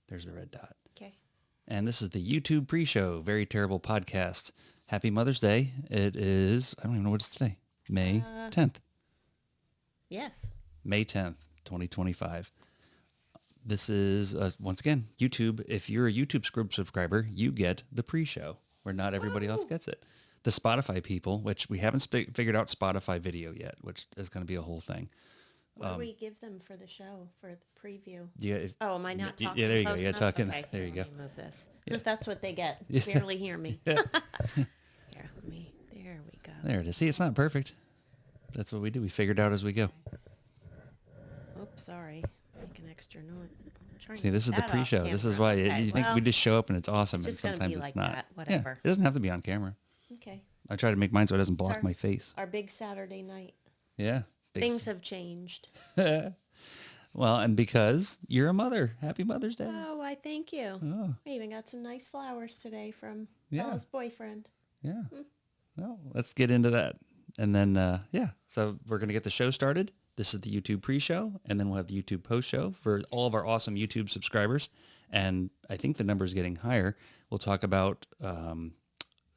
There's the red dot. Okay. And this is the YouTube pre-show, Very Terrible Podcast. Happy Mother's Day. It is, I don't even know what it's today. May 10th. Yes. May 10th, 2025. This is, once again, YouTube. If you're a YouTube subscriber, you get the pre-show, where not everybody else gets it. The Spotify people, which we haven't figured out Spotify video yet, which is going to be a whole thing. What do we give them for the show, for the preview? Yeah. Am I not talking? Yeah, there you go. close Yeah, enough? talking. Okay, There you go. let me move this. Yeah. That's what they get. Barely hear me. Here, there we go. There it is. See, it's not perfect. That's what we do. We figure it out as we go. Oops, sorry. Make an extra note. See, this is the pre-show. This is why you think we just show up and it's awesome, and sometimes it's like not. That. Whatever. Yeah, it doesn't have to be on camera. Okay. I try to make mine so it doesn't block my face. Our big Saturday night. Yeah. Things have changed. Well, and because you're a mother, happy Mother's Day. Oh, I thank you. Oh. I even got some nice flowers today from Yeah. Bella's boyfriend. Yeah. Well, let's get into that. And then, so we're going to get the show started. This is the YouTube pre-show, and then we'll have the YouTube post-show for all of our awesome YouTube subscribers. And I think the number is getting higher. We'll talk about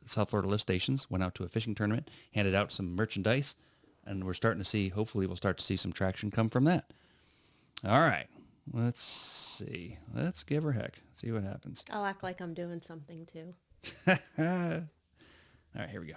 South Florida lift stations, went out to a fishing tournament, handed out some merchandise, and we're starting to see, hopefully we'll start to see some traction come from that. All right. Let's see. Let's give her heck. See what happens. I'll act like I'm doing something too. All right, here we go.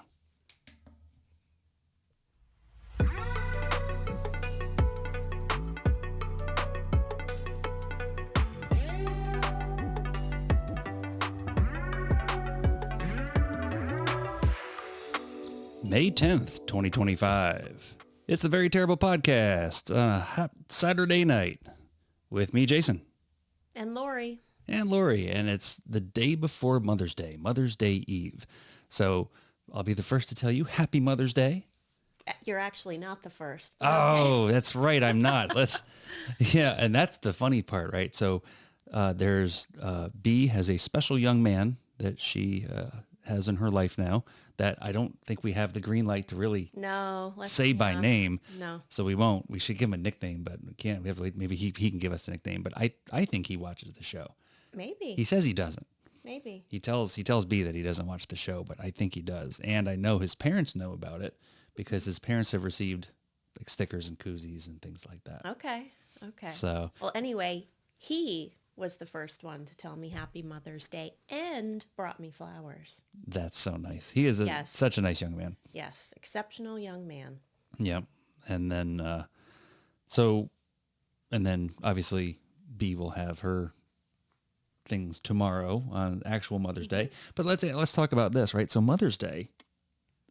May 10th, 2025. It's the Very Terrible Podcast. Saturday night with me, Jason. And Laurie. And Laurie. And it's the day before Mother's Day, Mother's Day Eve. So I'll be the first to tell you, Happy Mother's Day. You're actually not the first. Oh, that's right. I'm not. And that's the funny part, right? So there's B has a special young man that she has in her life now that I don't think we have the green light to really say by name. No. So we won't. We should give him a nickname, but we can't. We have to wait. Maybe he can give us a nickname. But I think he watches the show. Maybe. He says he doesn't. Maybe. He tells B that he doesn't watch the show, but I think he does. And I know his parents know about it because his parents have received like stickers and koozies and things like that. Okay. So. Well, anyway, he was the first one to tell me Happy Mother's Day and brought me flowers. That's so nice. He is such a nice young man. Yes, exceptional young man. Yep. And then, obviously B will have her things tomorrow on actual Mother's Day. But let's talk about this, right? So Mother's Day,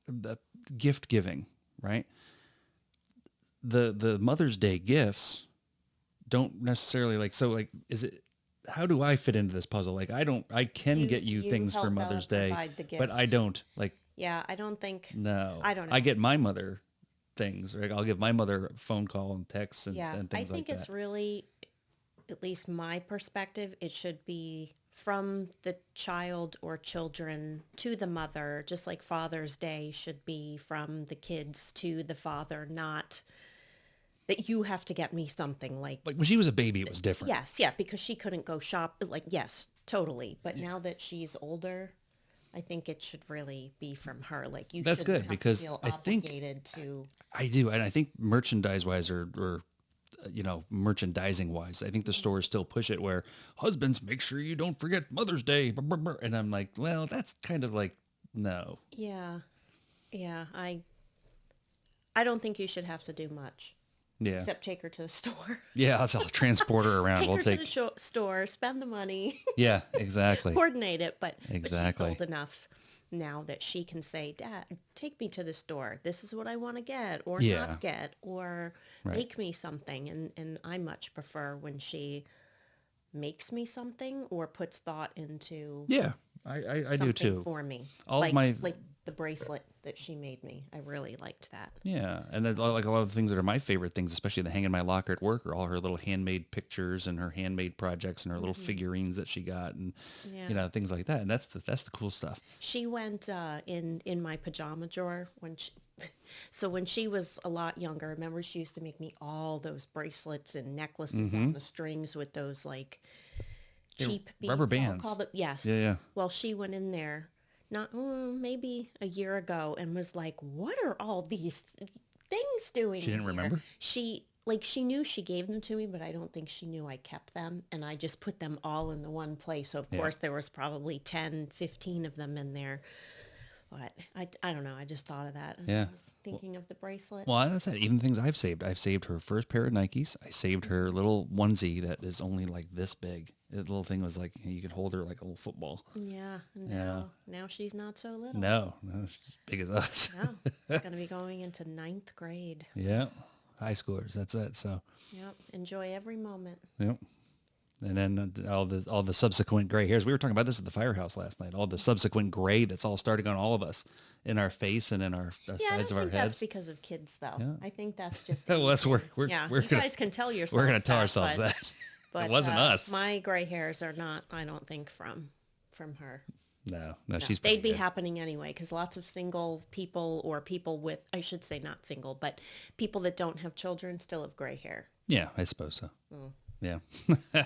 the gift giving, right? The Mother's Day gifts don't necessarily is it, how do I fit into this puzzle? Like I can get you things for Mother's Day, but I don't Yeah, I don't think. No. I don't know. I get my mother things. Right? I'll give my mother a phone call and texts and things like that. I think it's really, at least my perspective, it should be from the child or children to the mother, just like Father's Day should be from the kids to the father, not that you have to get me something like when she was a baby, it was different. Yes, yeah, because she couldn't go shop. Yes, totally. But now that she's older, I think it should really be from her. Like you. That's good because feel I think obligated to. I do, and I think merchandise wise or merchandising wise, I think the stores still push it where husbands make sure you don't forget Mother's Day, and I'm like, well, that's kind of like no. Yeah. I don't think you should have to do much. Yeah. Except take her to the store. Yeah, I'll transport her around. Take her to the store, spend the money. Yeah, exactly. Coordinate it, but exactly. But she's old enough now that she can say, Dad, take me to the store. This is what I want to get or not get or make me something. And I much prefer when she makes me something or puts thought into I do too. For me. Like the bracelet that she made me. I really liked that. Yeah, and then, like a lot of the things that are my favorite things, especially the hang in my locker at work, are all her little handmade pictures and her handmade projects and her little figurines that she got and things like that. And that's the cool stuff. She went in my pajama drawer when she was a lot younger. Remember, she used to make me all those bracelets and necklaces on the strings with those like cheap beads. rubber I'll bands. call them. Yes. Yeah. Well, she went in there not maybe a year ago and was like, "What are all these things doing?" She didn't here?" remember? She knew she gave them to me, but I don't think she knew I kept them, and I just put them all in the one place. So of course there was probably 10, 15 of them in there. But I don't know. I just thought of that as Yeah. I was thinking of the bracelet. Well, as I said, even things I've saved. I've saved her first pair of Nikes. I saved her little onesie that is only like this big. The little thing was like, you could hold her like a little football. Yeah. Now she's not so little. No, she's as big as us. No, she's going to be going into 9th grade. Yeah. High schoolers. That's it. So, Yep. Enjoy every moment. yep. And then all the subsequent gray hairs. We were talking about this at the firehouse last night. All the subsequent gray that's all starting on all of us in our face and in our Yeah, I sides don't of our think heads. that's because of kids, though. Yeah. I think that's just. Well, that's we're yeah, we're you gonna, guys can tell yourselves. we're going to tell that, ourselves but, that. But It wasn't us. My gray hairs are not. I don't think from her. No, No, she's they'd pretty be good. happening anyway because lots of single people or people with, I should say not single, but people that don't have children still have gray hair. Yeah, I suppose so. Mm. Yeah.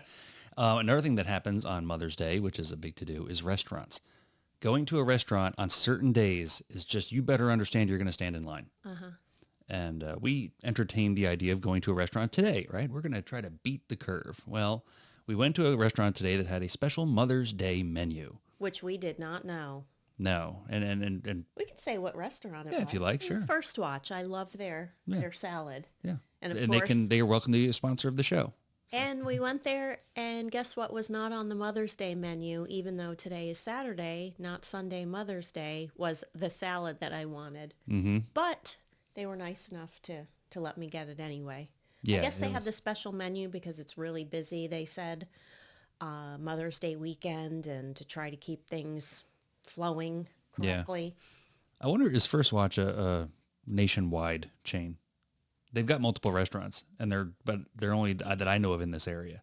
Another thing that happens on Mother's Day, which is a big to-do, is restaurants. Going to a restaurant on certain days is just, you better understand you're going to stand in line. Uh-huh. And we entertained the idea of going to a restaurant today, right? We're going to try to beat the curve. Well, we went to a restaurant today that had a special Mother's Day menu. Which we did not know. No. And We can say what restaurant it Yeah, was. if you like, It was sure. First Watch. I love their salad. yeah. And of and course, they are welcome to be a sponsor of the show. and we went there, and guess what was not on the Mother's Day menu, even though today is Saturday, not Sunday Mother's Day, was the salad that I wanted. Mm-hmm. But they were nice enough to let me get it anyway. Yeah, I guess they it have was- the special menu because it's really busy, they said, Mother's Day weekend, and to try to keep things flowing correctly. I wonder, is First Watch a nationwide chain? They've got multiple restaurants, but they're only that I know of in this area.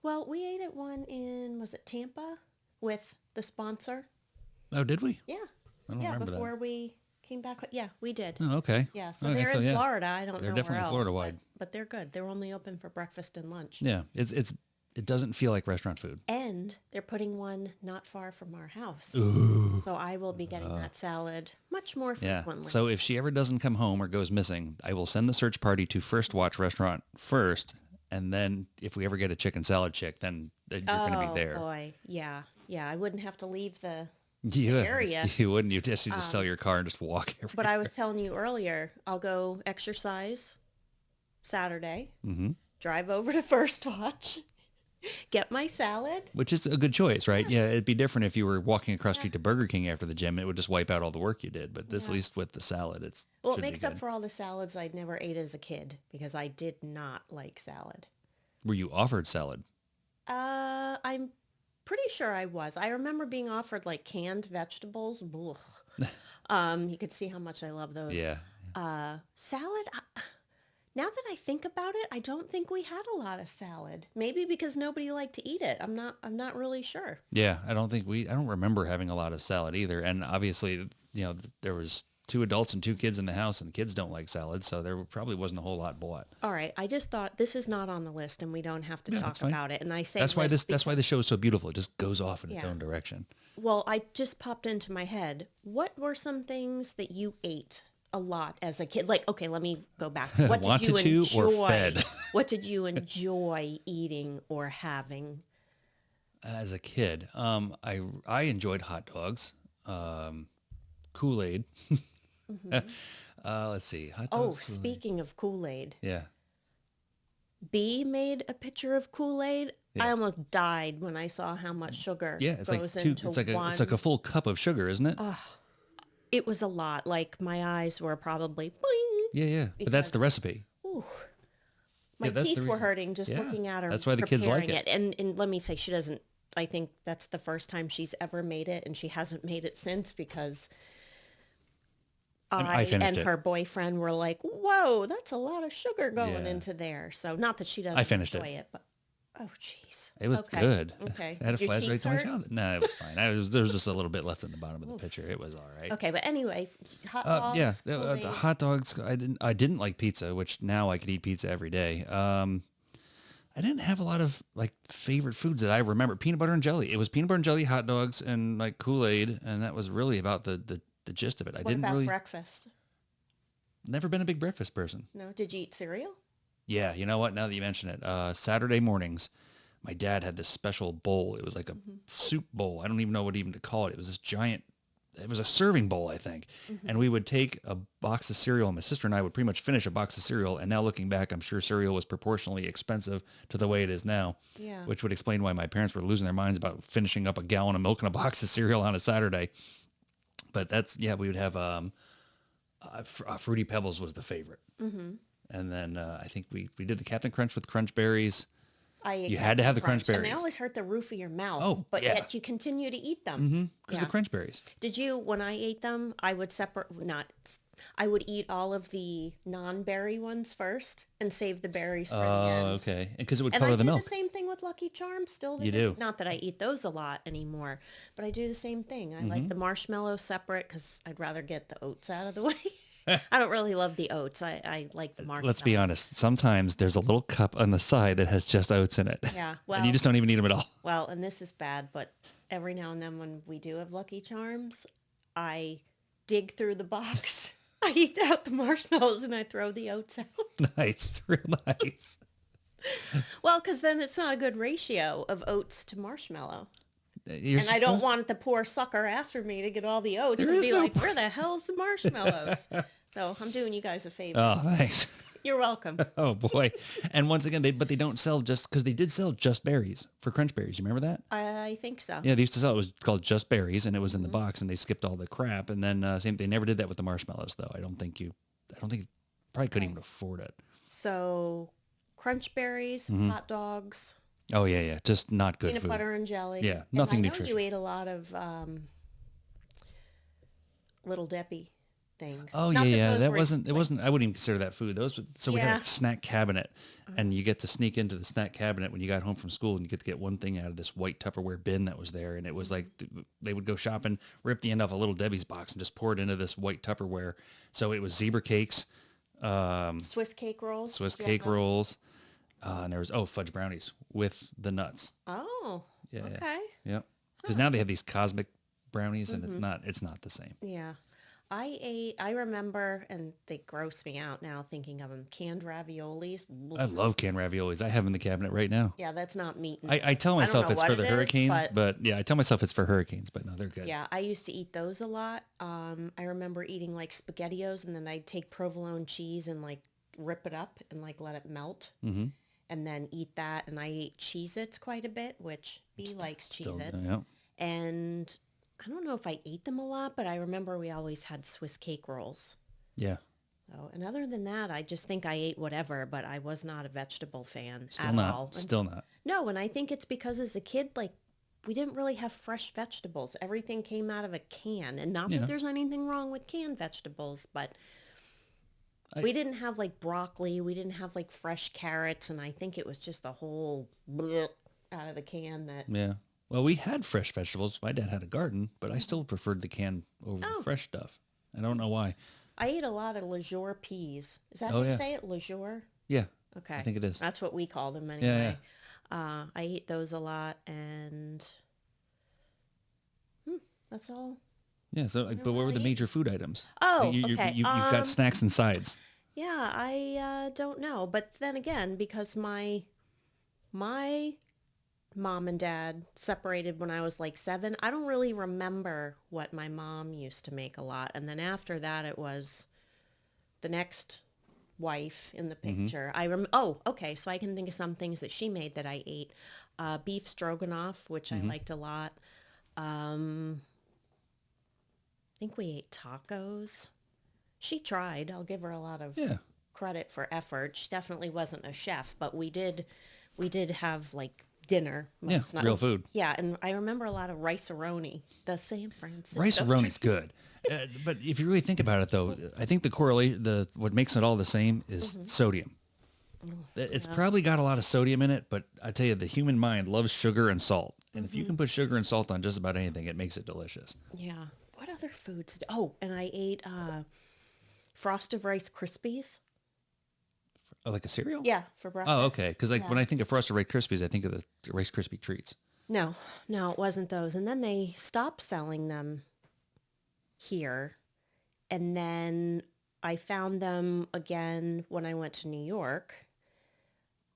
Well, we ate at one in, was it Tampa, with the sponsor? Oh, did we? Yeah. I don't Yeah, remember before we came back. Yeah, we did. that. Oh, okay. Yeah, so Okay, they're in yeah. Florida. I don't They're know definitely where else. Florida-wide. But they're good. They're only open for breakfast and lunch. Yeah, it doesn't feel like restaurant food. And they're putting one not far from our house. Ooh. So I will be getting that salad much more Yeah. frequently. So if she ever doesn't come home or goes missing, I will send the search party to First Watch restaurant first, and then if we ever get a chicken salad chick, then you're going to be there. Oh, boy. Yeah. Yeah, I wouldn't have to leave the Yeah, area. You wouldn't. You just sell your car and just walk everywhere. But I was telling you earlier, I'll go exercise Saturday, drive over to First Watch, get my salad. Which is a good choice, right? Yeah, it'd be different if you were walking across street to Burger King after the gym. It would just wipe out all the work you did. But this, at least with the salad, it's Well, it should be makes up good. for all the salads I'd never ate as a kid because I did not like salad. Were you offered salad? I'm pretty sure I was. I remember being offered like canned vegetables. You could see how much I love those. Yeah. Salad. Now that I think about it, I don't think we had a lot of salad. Maybe because nobody liked to eat it. I'm not really sure. Yeah, I don't remember having a lot of salad either. And obviously, there was 2 adults and 2 kids in the house, and the kids don't like salad, so there probably wasn't a whole lot bought. All right, I just thought this is not on the list, and we don't have to Yeah, talk that's fine. about it. And I say That's why list that's why the show is so beautiful. It just goes off in its Yeah. own direction. Well, I just popped into my head. What were some things that you ate a lot as a kid? Like, okay, let me go back. What did you Wanted to enjoy? or fed? What did you enjoy eating or having? As a kid, I enjoyed hot dogs, Kool-Aid. Let's see, hot Oh, dogs. Kool-Aid. speaking of Kool-Aid, Yeah. B made a picture of Kool-Aid. Yeah. I almost died when I saw how much sugar Yeah, it's goes like 2. into It's like one. it's like a full cup of sugar, isn't it? It was a lot. Like my eyes were probably boing. Yeah. But that's the Because- recipe. Ooh. My Yeah, that's the teeth were reason. hurting just Yeah, looking at her. that's why the kids like preparing And let me say, she doesn't. I think that's the first time she's ever made it, and she hasn't made it since because I finished and it. her boyfriend were like, "Whoa, that's a lot of sugar going Yeah. into there." So not that she doesn't I finished enjoy it. it, but oh, jeez, It was okay. good. Okay, I had a Your flashback teeth to my hurt? childhood. No, it was fine. There was just a little bit left in the bottom of the pitcher. It was all right. Okay, but anyway, hot dogs. Yeah, the Kool-Aid. hot dogs. I didn't like pizza, which now I could eat pizza every day. I didn't have a lot of like favorite foods that I remember. Peanut butter and jelly. It was peanut butter and jelly, hot dogs, and like Kool-Aid, and that was really about the gist of it. I What didn't about really breakfast? never been a big breakfast person. No, did you eat cereal? Yeah, you know what? Now that you mention it, Saturday mornings, my dad had this special bowl. It was like a Mm-hmm. soup bowl. I don't even know what even to call it. It was this giant. It was a serving bowl, I think. Mm-hmm. And we would take a box of cereal, and my sister and I would pretty much finish a box of cereal. And now looking back, I'm sure cereal was proportionally expensive to the way it is now, Yeah. which would explain why my parents were losing their minds about finishing up a gallon of milk and a box of cereal on a Saturday. But that's, yeah, we would have Fruity Pebbles was the favorite. Mm-hmm. And then I think we did the Captain Crunch with Crunch Berries. I ate You had to have the Captain Crunch and they Berries. always hurt the roof of your mouth. Oh, but yeah. yet you continue to eat them. Mm-hmm. Because Yeah. the Crunch Berries. Did you? When I ate them, I would I would eat all of the non-berry ones first and save the berries for the end. Oh, okay. And because it would And color I the do milk. the same thing with Lucky Charms still. You do. Not that I eat those a lot anymore, but I do the same thing. I Mm-hmm. like the marshmallow separate because I'd rather get the oats out of the way. I don't really love the oats. I like the marshmallows. Let's be honest. Sometimes there's a little cup on the side that has just oats in it. Yeah, And you well- just don't even eat them at all. Well, and this is bad, but every now and then when we do have Lucky Charms, I dig through the box. I eat out the marshmallows and I throw the oats out. Nice. Real nice. Well, because then it's not a good ratio of oats to marshmallow. You're And I don't supposed- want the poor sucker after me to get all the oats There and is be no like, where the hell's the marshmallows? So I'm doing you guys a favor. Oh, thanks. You're welcome. Oh, boy. And once again, they don't sell just, because they did sell just berries for Crunch Berries. You remember that? I think so. Yeah, they used to sell, it was called Just Berries, and it was in the Mm-hmm. box, and they skipped all the crap. And then they never did that with the marshmallows, though. I don't think probably couldn't even afford it. So crunch berries, Mm-hmm. hot dogs, Oh, yeah. Just not good peanut food. butter and jelly. Yeah, And nothing I know nutritious. you ate a lot of Little Debbie things. Oh, Not yeah. those That were, wasn't, it like, wasn't, I wouldn't even consider that food. So we had Yeah. a snack cabinet, and you get to sneak into the snack cabinet when you got home from school, and you get to get one thing out of this white Tupperware bin that was there. And it was like, they would go shopping, rip the end off a Little Debbie's box and just pour it into this white Tupperware. So it was zebra cakes, Swiss cake rolls. Swiss Do you have cake those? rolls, and there was, fudge brownies with the nuts. Oh, Yeah. okay. Yep. Because now they have these cosmic brownies, and Mm-hmm. it's not the same. Yeah. I remember, and they gross me out now thinking of them, canned raviolis. I love canned raviolis. I have them in the cabinet right now. Yeah, that's not meat. I tell I don't myself know it's what for it the is, hurricanes, but- but yeah, I tell myself it's for hurricanes, but no, they're good. Yeah, I used to eat those a lot. I remember eating like SpaghettiOs, and then I'd take provolone cheese and like rip it up and like let it melt. Mm-hmm. And then eat that. And I ate Cheez-Its quite a bit, which B likes Still, Cheez-Its. yeah. And I don't know if I ate them a lot, but I remember we always had Swiss cake rolls. Yeah. So, and other than that, I just think I ate whatever, but I was not a vegetable fan Still at not. all. And- Still not. no, and I think it's because as a kid, like, we didn't really have fresh vegetables. Everything came out of a can. And not Yeah. that there's anything wrong with canned vegetables, but I- we didn't have like broccoli. We didn't have like fresh carrots. And I think it was just the whole bleh out of the can that, Yeah. Well, we had fresh vegetables. My dad had a garden, but I still preferred the canned over Oh. the fresh stuff. I don't know why. I ate a lot of leisure peas. Is that Oh, how you yeah. say it? Leisure? Yeah. Okay. I think it is. That's what we call them Yeah, anyway. I eat those a lot, and that's all. Yeah. So, but what were the I eat? major food items? Oh, Like, okay. You've got snacks and sides. Yeah, I don't know. But then again, because my mom and dad separated when I was like 7, I don't really remember what my mom used to make a lot. And then after that, it was the next wife in the picture. Oh, okay. So I can think of some things that she made that I ate. Beef stroganoff, which I liked a lot. I think we ate tacos. She tried. I'll give her a lot of Yeah. credit for effort. She definitely wasn't a chef, but we did have like dinner. Yeah, most night. real food. Yeah, and I remember a lot of rice-a-roni, the San Francisco. Rice-a-roni's good. But if you really think about it, though, I think the correlation, what makes it all the same is sodium. It's probably got a lot of sodium in it, but I tell you, the human mind loves sugar and salt. And if you can put sugar and salt on just about anything, it makes it delicious. Yeah. What other foods? Oh, and I ate Frosted Rice Krispies. Oh, like a cereal? Yeah, for breakfast. Oh, okay. Because like Yeah. when I think of Frosted Rice Krispies, I think of the Rice Krispie treats. No, no, it wasn't those. And then they stopped selling them here. And then I found them again when I went to New York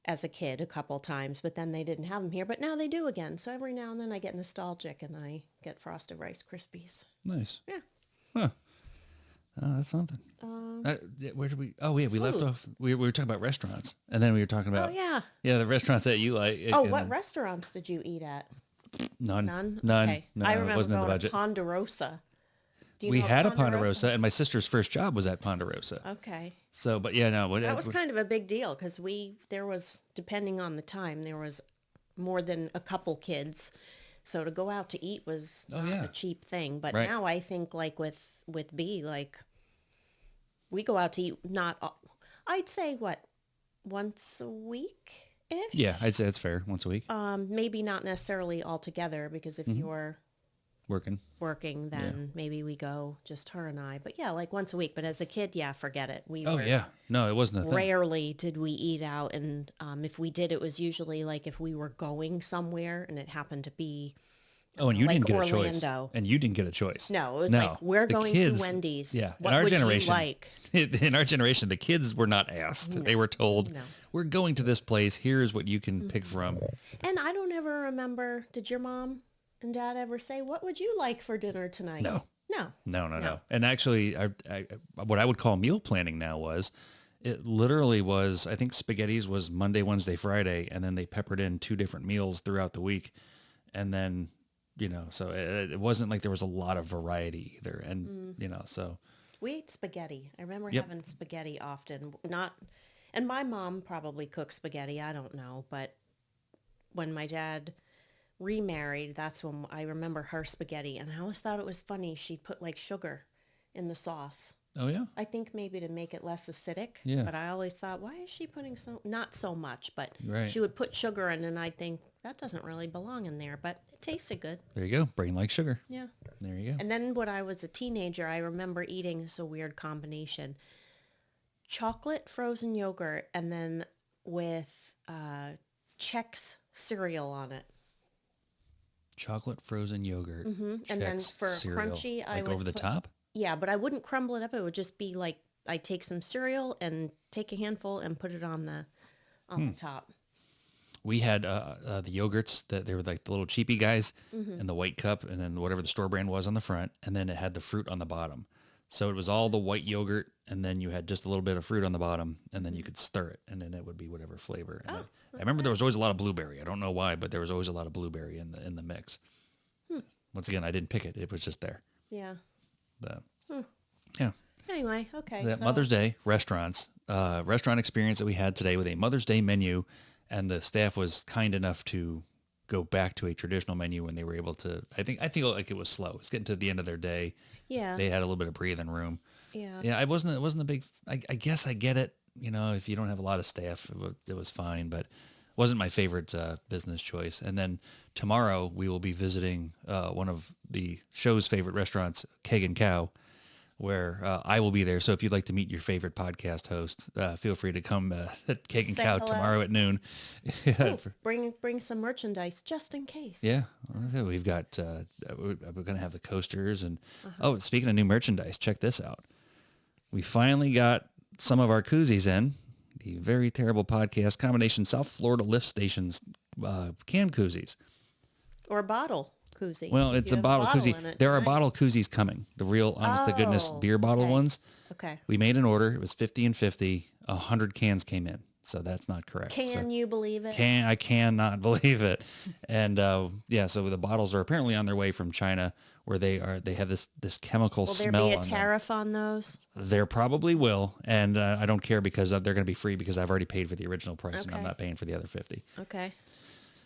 as a kid a couple times, but then they didn't have them here. But now they do again. So every now and then I get nostalgic and I get Frosted Rice Krispies. Nice. Yeah. Huh. Oh, that's something. Where did we? Oh, yeah, we left Food. off. We were talking about restaurants, and then we were talking about Oh, yeah. the restaurants that you like. Oh, and what then- restaurants did you eat at? None. None? None. Okay. No, I it remember wasn't in the going to budget. Ponderosa. Do you We know had a Ponderosa, and my sister's first job was at Ponderosa. Okay. So, but yeah, no. That was kind of a big deal because there was, depending on the time, there was more than a couple kids. So to go out to eat was not a cheap thing. But Right. now I think like with B, like we go out to eat I'd say once a week-ish? Yeah, I'd say that's fair. Once a week, Maybe not necessarily all together because if you're working. working, then maybe we go just her and I. But yeah, like once a week. But as a kid, yeah, forget it. Oh yeah, no, it wasn't a thing. Rarely did we eat out, and if we did, it was usually like if we were going somewhere and it happened to be Oh, and you like didn't get Orlando. a choice. And you didn't get a choice. No, it was like we're the going kids, to Wendy's. Yeah, What in our would generation, you like? in our generation, the kids were not asked. They were told, No. "We're going to this place. Here's what you can pick from." And I don't ever remember. Did your mom and dad ever say, "What would you like for dinner tonight"? No. No. No. And actually, what I would call meal planning now was, it literally was, I think spaghettis was Monday, Wednesday, Friday, and then they peppered in 2 different meals throughout the week. And then, so it wasn't like there was a lot of variety either. And, so. We ate spaghetti. I remember Yep. having spaghetti often. And my mom probably cooked spaghetti. I don't know. But when my dad remarried, that's when I remember her spaghetti. And I always thought it was funny. She'd put like sugar in the sauce. Oh, yeah? I think maybe to make it less acidic. Yeah. But I always thought, why is she putting not so much, but Right. she would put sugar in, and I'd think that doesn't really belong in there, but it tasted good. There you go. Brain like sugar. Yeah. There you go. And then when I was a teenager, I remember eating, this is a weird combination, chocolate frozen yogurt and then with Chex cereal on it. Chocolate frozen yogurt. And then Chex for cereal. crunchy, I like would over the put- top? Yeah, but I wouldn't crumble it up. It would just be like I'd take some cereal and take a handful and put it on the top. We had the yogurts that they were like the little cheapy guys in the white cup, and then whatever the store brand was on the front, and then it had the fruit on the bottom. So it was all the white yogurt, and then you had just a little bit of fruit on the bottom, and then you could stir it, and then it would be whatever flavor. And I remember there was always a lot of blueberry. I don't know why, but there was always a lot of blueberry in the mix. Once again, I didn't pick it; it was just there. Yeah. But, yeah. Anyway, okay. That So Mother's Day restaurants, restaurant experience that we had today with a Mother's Day menu, and the staff was kind enough to go back to a traditional menu when they were able to. I think like it was slow. It was getting to the end of their day. yeah. They had a little bit of breathing room. Yeah. Yeah, it wasn't a big. I guess I get it. If you don't have a lot of staff, it was fine, but wasn't my favorite business choice. And then tomorrow we will be visiting one of the show's favorite restaurants, Keg and Cow, where I will be there. So if you'd like to meet your favorite podcast host, feel free to come at Keg and Say Cow hello. tomorrow at noon. Ooh, bring some merchandise just in case. Yeah, well, we've got, we're going to have the coasters. And, oh, speaking of new merchandise, check this out. We finally got some of our koozies in. The Very Terrible Podcast combination South Florida lift stations can koozies. Or a bottle koozie. Well, 'cause it's you a have bottle koozie. in it, There are right? bottle koozies coming. The real, honest to goodness Oh, beer bottle okay. ones. Okay. We made an order. It was 50 and 50. 100 cans came in. So that's not correct. Can you believe it? I cannot believe it. And so the bottles are apparently on their way from China, where they have this chemical Will there smell be a on them. tariff on those? There probably will, and I don't care because they're going to be free because I've already paid for the original price and I'm Okay. not paying for the other 50. Okay.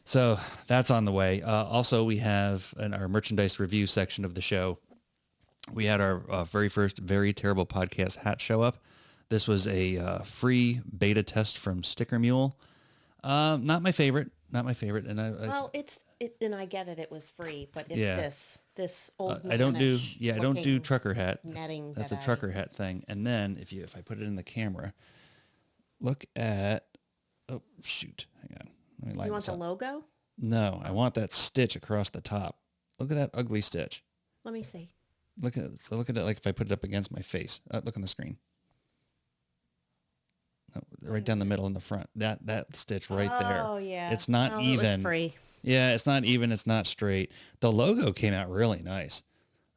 So that's on the way. Also, we have in our merchandise review section of the show, we had our very first Very Terrible Podcast hat show up. This was a free beta test from Sticker Mule. Not my favorite. And Well, and I get it. It was free, but it's Yeah. this old. I don't do mannish I don't do looking trucker hat. netting That's a that trucker hat thing. And then if I put it in the camera, look at, oh, shoot. Hang on. Let me line You want this the up. logo? No, I want that stitch across the top. Look at that ugly stitch. Let me see. Look at it. So look at it like if I put it up against my face. Look on the screen. No, right down the middle in the front. That stitch right there. Oh, yeah. It's not Oh, even. It was free. Yeah, it's not even. It's not straight. The logo came out really nice.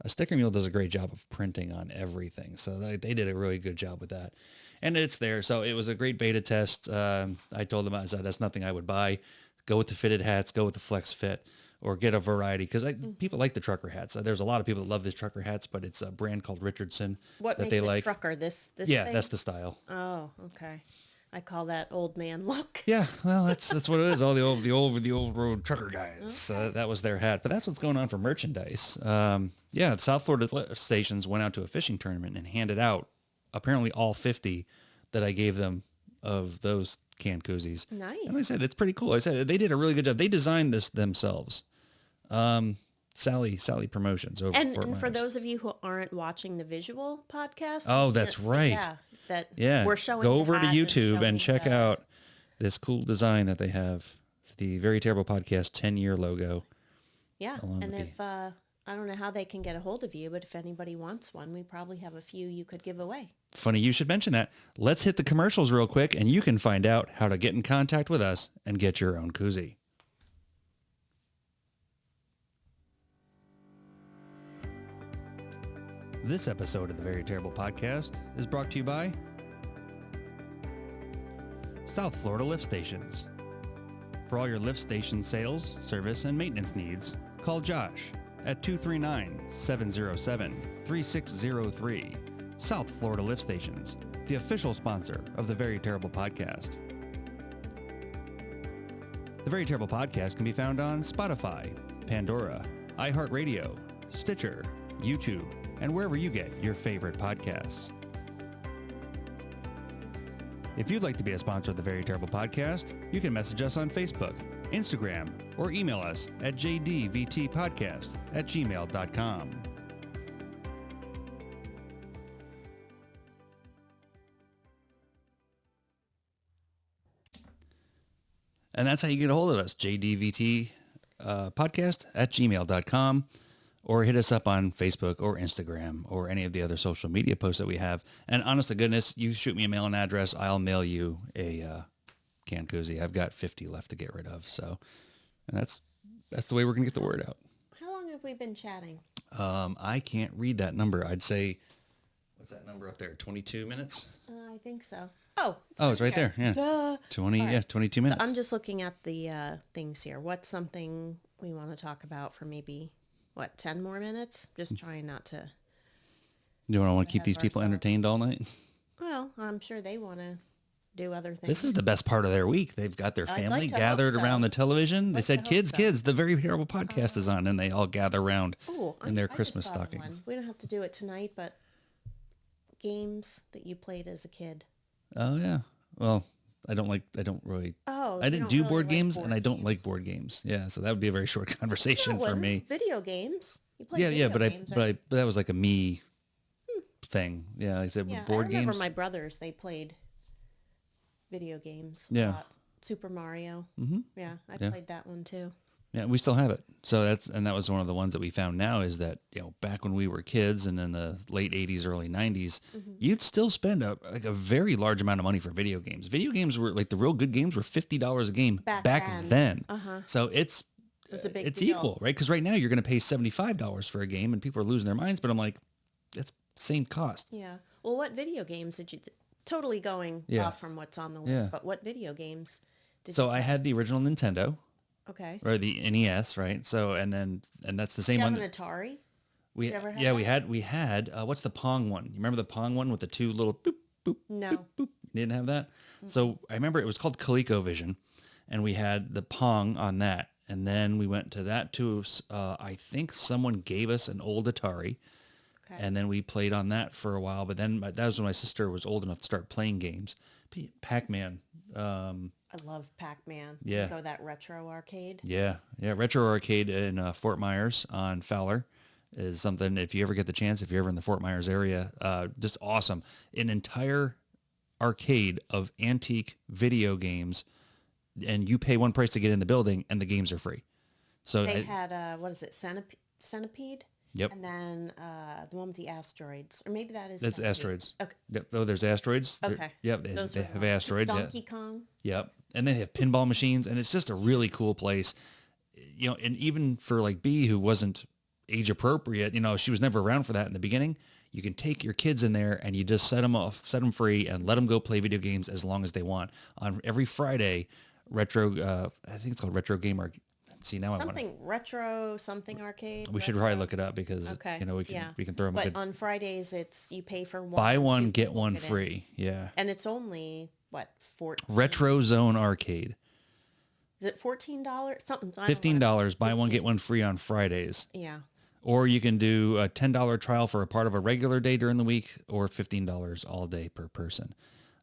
A Sticker Mule does a great job of printing on everything. So they did a really good job with that. And it's there. So it was a great beta test. I told them, I said, that's nothing I would buy. Go with the fitted hats. Go with the flex fit. Or get a variety. Because people like the trucker hats. There's a lot of people that love these trucker hats. But it's a brand called Richardson What that makes they it like. trucker? This Yeah, thing? that's the style. Oh, okay. I call that old man look. Yeah, well, that's what it is. All the old road trucker guys. That was their hat. But that's what's going on for merchandise. Yeah, the South Florida stations went out to a fishing tournament and handed out apparently all 50 that I gave them of those canned koozies. Nice. And I said it's pretty cool. I said they did a really good job. They designed this themselves. Sally Promotions over And, Fort and for Myers. those of you who aren't watching the visual podcast, Oh, you that's can't see- right. Yeah, we're showing. go the over to hat YouTube showing and check the- out this cool design that they have. The Very Terrible Podcast 10-year logo. Yeah, along and with if I don't know how they can get a hold of you, but if anybody wants one, we probably have a few you could give away. Funny you should mention that. Let's hit the commercials real quick, and you can find out how to get in contact with us and get your own koozie. This episode of the Very Terrible Podcast is brought to you by South Florida Lift Stations. For all your lift station sales, service, and maintenance needs, call Josh at 239-707-3603. South Florida Lift Stations, the official sponsor of the Very Terrible Podcast. The Very Terrible Podcast can be found on Spotify, Pandora, iHeartRadio, Stitcher, YouTube, and wherever you get your favorite podcasts. If you'd like to be a sponsor of the Very Terrible Podcast, you can message us on Facebook, Instagram, or email us at jdvtpodcast@gmail.com. And that's how you get a hold of us, jdvt podcast@gmail.com. Or hit us up on Facebook or Instagram or any of the other social media posts that we have. And honest to goodness, you shoot me a mailing address, I'll mail you a canned koozie. I've got 50 left to get rid of. So, and that's the way we're going to get the word out. How long have we been chatting? I can't read that number. I'd say, what's that number up there? 22 minutes? I think so. Oh, It's right there. Yeah. Duh. 22 minutes. I'm just looking at the things here. What's something we want to talk about for maybe, 10 more minutes? Just trying not to. You don't want to keep have these people ourselves. entertained all night? Well, I'm sure they want to do other things. This is the best part of their week. They've got their I'd family like to hope gathered so. around the television. They Like said, to hope kids, so. kids, the Very Terrible Podcast is on. And they all gather around Ooh, in their I Christmas just thought of stockings. one. We don't have to do it tonight, but games that you played as a kid. Oh, yeah. Well, I don't really, Oh, I you didn't don't do really board like games board and I don't like games. board games. Yeah. So that would be a very short conversation No, for wouldn't. me. Video games. You played Yeah. video But games, right? but that was like a me thing. Yeah. I said Yeah, board I remember games. my brothers. They played video games. Yeah. A lot. Super Mario. Mm-hmm. Yeah, I Yeah. played that one too. Yeah, we still have it. So that was one of the ones that we found now is that, back when we were kids and in the late 80s, early 90s, you'd still spend a very large amount of money for video games. Video games were like the real good games were $50 a game Back then. then. So it's was a big it's deal. equal, right? Because right now you're going to pay $75 for a game and people are losing their minds. But I'm like, it's same cost. Yeah. Well, what video games did you? Totally going Yeah. off from what's on the list, Yeah. but what video games did So you? I had the original Nintendo Okay. or the NES, right? So and that's the Did same you one. have an Atari? We you ever have yeah that? we had what's the Pong one? You remember the Pong one with the two little boop boop No. boop boop? You didn't have that. So I remember it was called ColecoVision, and we had the Pong on that, and then we went to that too. I think someone gave us an old Atari, Okay. and then we played on that for a while. But then that was when my sister was old enough to start playing games. Pac-Man. I love Pac-Man. Yeah. Go that retro arcade. Yeah. Retro Arcade in Fort Myers on Fowler is something, if you ever get the chance, if you're ever in the Fort Myers area, just awesome. An entire arcade of antique video games, and you pay one price to get in the building, and the games are free. So, They had, what is it, Centipede? yep, And then the one with the asteroids. Or maybe that is that's Centipede. asteroids. Okay. Yep. Oh, there's asteroids. Okay. Yep, Those they were the have ones. asteroids. Yeah. Donkey Kong. Yep. And they have pinball machines, and it's just a really cool place. And even for like B, who wasn't age appropriate, she was never around for that in the beginning. You can take your kids in there and you just set them off, set them free, and let them go play video games as long as they want. On every Friday, I think it's called Retro Game Arcade. See, now Something retro, something arcade. we should probably look it up because Okay. we can throw them a But good on Fridays, it's you pay for one. buy and one two get people one get in. free. Yeah, And it's only, what, 14? Retro Zone Arcade. Is it $14? Something. I don't $15. Buy one 15. get one free on Fridays. Yeah. Or you can do a $10 trial for a part of a regular day during the week, or $15 all day per person.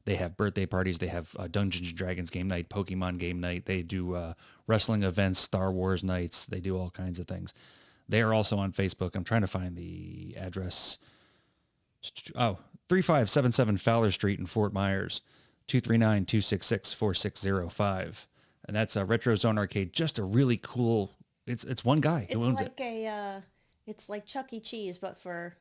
They have birthday parties. They have Dungeons and Dragons game night, Pokemon game night. They do wrestling events, Star Wars nights. They do all kinds of things. They are also on Facebook. I'm trying to find the address. Oh, 3577 Fowler Street in Fort Myers, 239-266-4605. And that's a Retro Zone Arcade. Just a really cool, it's one guy who owns it. It's like Chuck E. Cheese, but for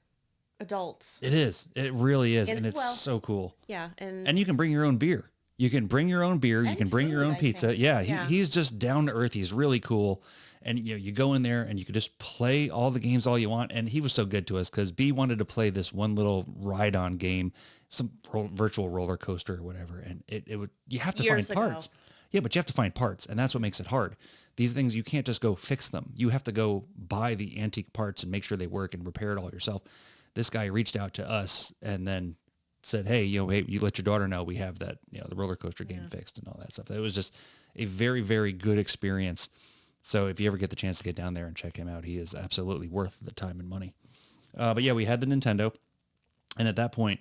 adults. It is. It really is. And, And it's well, so cool. Yeah. And you can bring your own beer. You can bring your own beer. You And can bring your food, own I pizza. think. Yeah, Yeah. he's just down to earth. He's really cool. And you go in there and you can just play all the games all you want. And he was so good to us because B wanted to play this one little ride-on game, some virtual roller coaster or whatever. And it would you have to Years find parts. ago. Yeah, but you have to find parts, and that's what makes it hard. These things, you can't just go fix them. You have to go buy the antique parts and make sure they work and repair it all yourself. This guy reached out to us and then said, hey, hey, you let your daughter know we have that, the roller coaster game fixed and all that stuff. It was just a very, very good experience. So if you ever get the chance to get down there and check him out, he is absolutely worth the time and money. But yeah, we had the Nintendo. And at that point,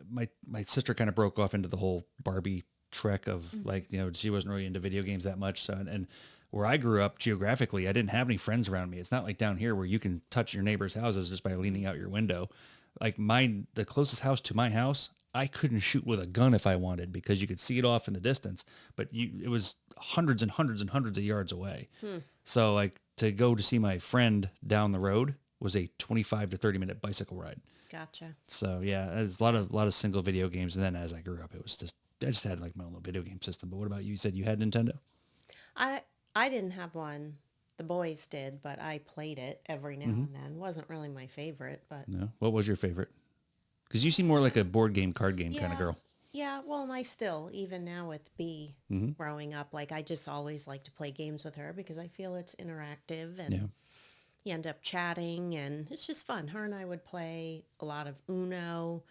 my sister kind of broke off into the whole Barbie trek of she wasn't really into video games that much. So, and where I grew up geographically, I didn't have any friends around me. It's not like down here where you can touch your neighbor's houses just by leaning out your window. Like the closest house to my house, I couldn't shoot with a gun if I wanted because you could see it off in the distance, but it was hundreds and hundreds and hundreds of yards away. So like to go to see my friend down the road was a 25 to 30 minute bicycle ride. Gotcha. So yeah, there's a lot of single video games. And then as I grew up, I just had like my own little video game system. But what about you? You said you had Nintendo? I didn't have one. The boys did, but I played it every now and then. Wasn't really my favorite, but No. What was your favorite? Because you seem more like a board game, card game kind of girl. Yeah, well, and I still, even now with B growing up, like I just always like to play games with her because I feel it's interactive and you end up chatting and it's just fun. Her and I would play a lot of Uno.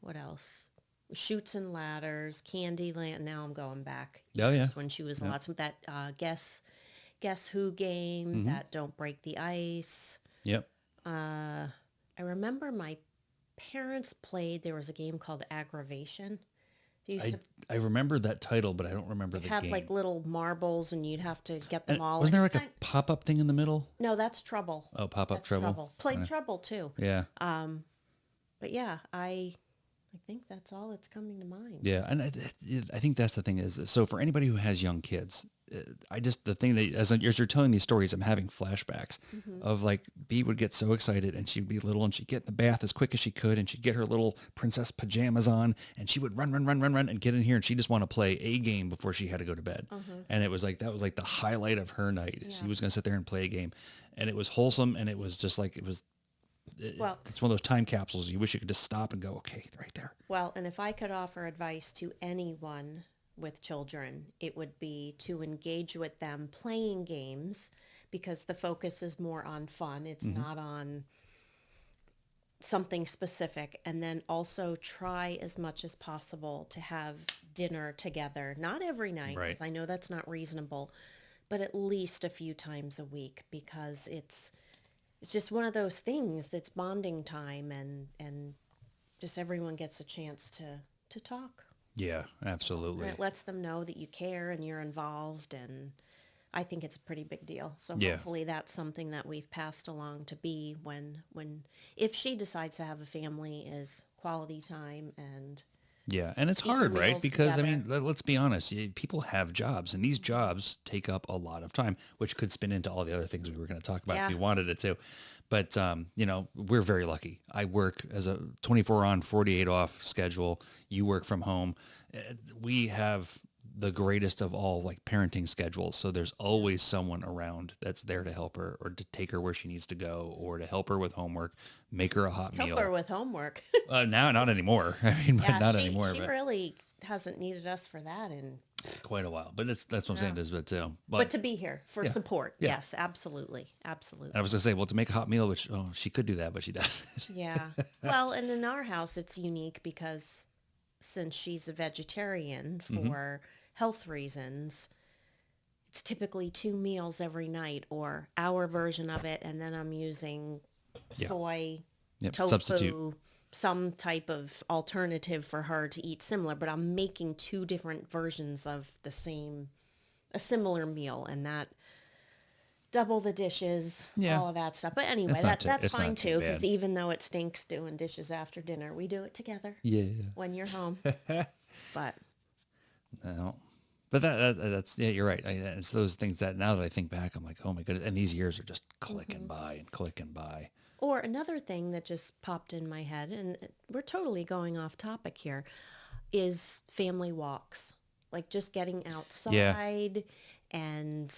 What else? Shoots and Ladders, Candyland. Now I'm going back. Oh, yeah. When she was a lot of that Guess Who game, that Don't Break the Ice. Yep. I remember my parents played, there was a game called Aggravation. They used to I remember that title, but I don't remember the have game. like little marbles and you'd have to get them all. Wasn't there It's like a pop-up thing in the middle? No, that's Trouble. Oh, pop-up That's Trouble. Played Trouble too. Yeah. But yeah, I think that's all that's coming to mind. Yeah, and I think that's the thing is, so for anybody who has young kids, the thing that, as you're telling these stories, I'm having flashbacks of like, B would get so excited and she'd be little and she'd get in the bath as quick as she could and she'd get her little princess pajamas on and she would run and get in here and she just want to play a game before she had to go to bed. And it was like, that was like the highlight of her night. Yeah. She was going to sit there and play a game and it was wholesome and it was just like, it's one of those time capsules. You wish you could just stop and go, okay, right there. Well, and if I could offer advice to anyone with children, it would be to engage with them playing games because the focus is more on fun. It's not on something specific. And then also try as much as possible to have dinner together. Not every night, Right. because I know that's not reasonable, but at least a few times a week because it's just one of those things that's bonding time and just everyone gets a chance to talk. Yeah, absolutely. And it lets them know that you care and you're involved and I think it's a pretty big deal. So Yeah. hopefully that's something that we've passed along to be when if she decides to have a family, is quality time and Yeah, and it's eat your hard, right? meals Because I together. mean, let's be honest. People have jobs, and these jobs take up a lot of time, which could spin into all the other things we were going to talk about if Yeah. we wanted it to. But we're very lucky. I work as a 24 on, 48 off schedule. You work from home. We have the greatest of all like parenting schedules. So there's always someone around that's there to help her or to take her where she needs to go or to help her with homework, make her a hot Help meal. her with homework. Now, not anymore. I mean, Yeah, not she anymore. she But really hasn't needed us for that, and quite a while. But that's what I'm saying no. is, but But to be here for yeah, support, yeah. yes, absolutely, absolutely. And I was gonna say, well, to make a hot meal, which she could do that, but she doesn't. Yeah. Well, and in our house, it's unique because since she's a vegetarian for health reasons, it's typically 2 meals every night or our version of it. And then I'm using Yeah. soy, Yep, tofu, substitute. some type of alternative for her to eat similar, but I'm making 2 different versions of a similar meal, and that double the dishes, Yeah. all of that stuff. But anyway, It's not that's it's fine not too too, because bad. even though it stinks doing dishes after dinner, we do it together Yeah. when you're home. But No. But that's you're right. It's those things that now that I think back, I'm like, oh my goodness. And these years are just clicking by and clicking by. or another thing that just popped in my head, and we're totally going off topic here, is family walks. Like just getting outside and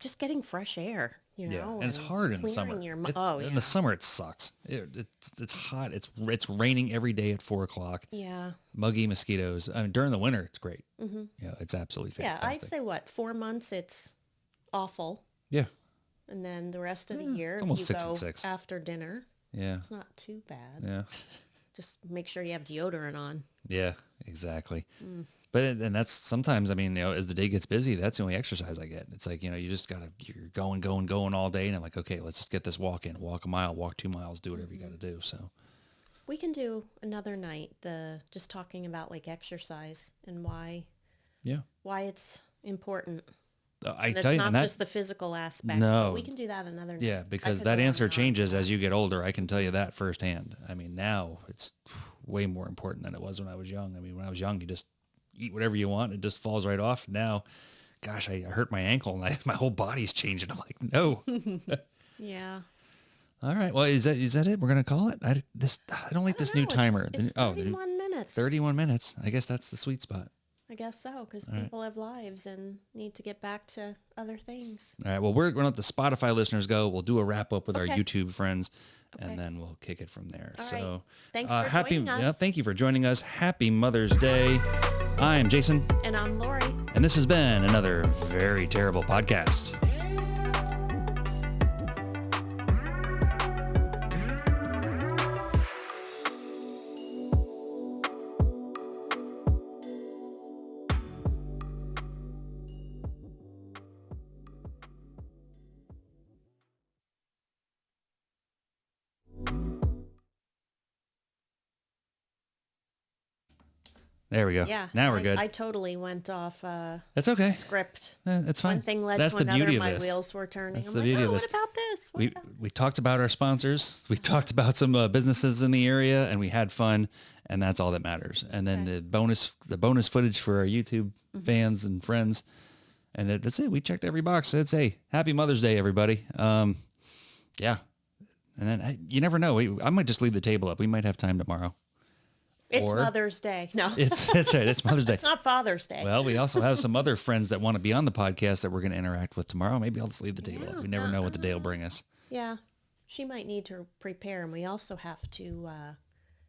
just getting fresh air, Yeah, and it's hard in the summer. clearing your In yeah. the summer, it sucks. It's hot. It's raining every day at 4 o'clock. Yeah. Muggy mosquitoes. I mean, during the winter, it's great. Yeah, it's absolutely Yeah, I'd fantastic. say 4 months it's awful. Yeah, And then the rest of the year, it's if almost you 6 and go 6. after dinner, Yeah, it's not too bad. yeah, Just make sure you have deodorant on. yeah, exactly. And that's sometimes. I mean, as the day gets busy, that's the only exercise I get. It's like you just you're going all day, and I'm like, okay, let's just get this walk in. Walk a mile, walk 2 miles, do whatever you got to do. So. We can do another night, just talking about like exercise and why Yeah, it's important. I And tell it's you, not and that just the physical aspects, no, but we can do that another night. yeah, I because could that go on answer and on changes about as you get older. I can tell you that firsthand. I mean, now it's way more important than it was when I was young. I mean, when I was young, you just eat whatever you want. It just falls right off. Now, gosh, I hurt my ankle and my whole body's changing. I'm like, no. it. Yeah. All right. Well, is that it? We're gonna call it. I don't like I don't this new know, timer. It's The 31 minutes. 31 minutes. I guess that's the sweet spot. I guess so, because right. people have lives and need to get back to other things. All right. Well, we're going to let the Spotify listeners go. We'll do a wrap up with our Okay. YouTube friends, Okay. and then we'll kick it from there. All right. So, Thanks for happy. joining us. Yeah, thank you for joining us. Happy Mother's Day. I'm Jason, And I'm Laurie. and this has been another very terrible podcast. There we go. Yeah. Now we're good. I totally went off That's okay. script. That's fine. One thing led That's to the another. beauty of My this. wheels were turning. That's I'm the like, beauty of oh, this. what about this? What We about-" we talked about our sponsors. We talked about some businesses in the area, and we had fun, and that's all that matters. And then Okay. the bonus footage for our YouTube fans and friends, and that's it. We checked every box. It's hey, happy Mother's Day, everybody. Yeah, and then you never know. I might just leave the table up. We might have time tomorrow. It's Or- Mother's Day. No, It's right. It's Mother's Day. it's not Father's Day. Well, we also have some other friends that want to be on the podcast that we're going to interact with tomorrow. Maybe I'll just leave the table up. We never know what the day will bring us. Yeah, she might need to prepare, and we also have to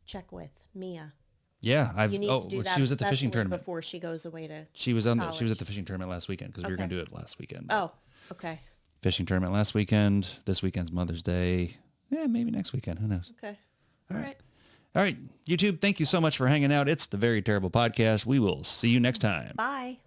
check with Mia. Yeah, You need to do that she was at the fishing especially tournament. before she goes away to. She was at college. the fishing tournament last weekend because we were going to Okay. do it last weekend. Oh, okay, Fishing tournament last weekend. This weekend's Mother's Day. Yeah, maybe next weekend. Who knows? okay, all right. All right, YouTube, thank you so much for hanging out. It's the Very Terrible Podcast. We will see you next time. Bye.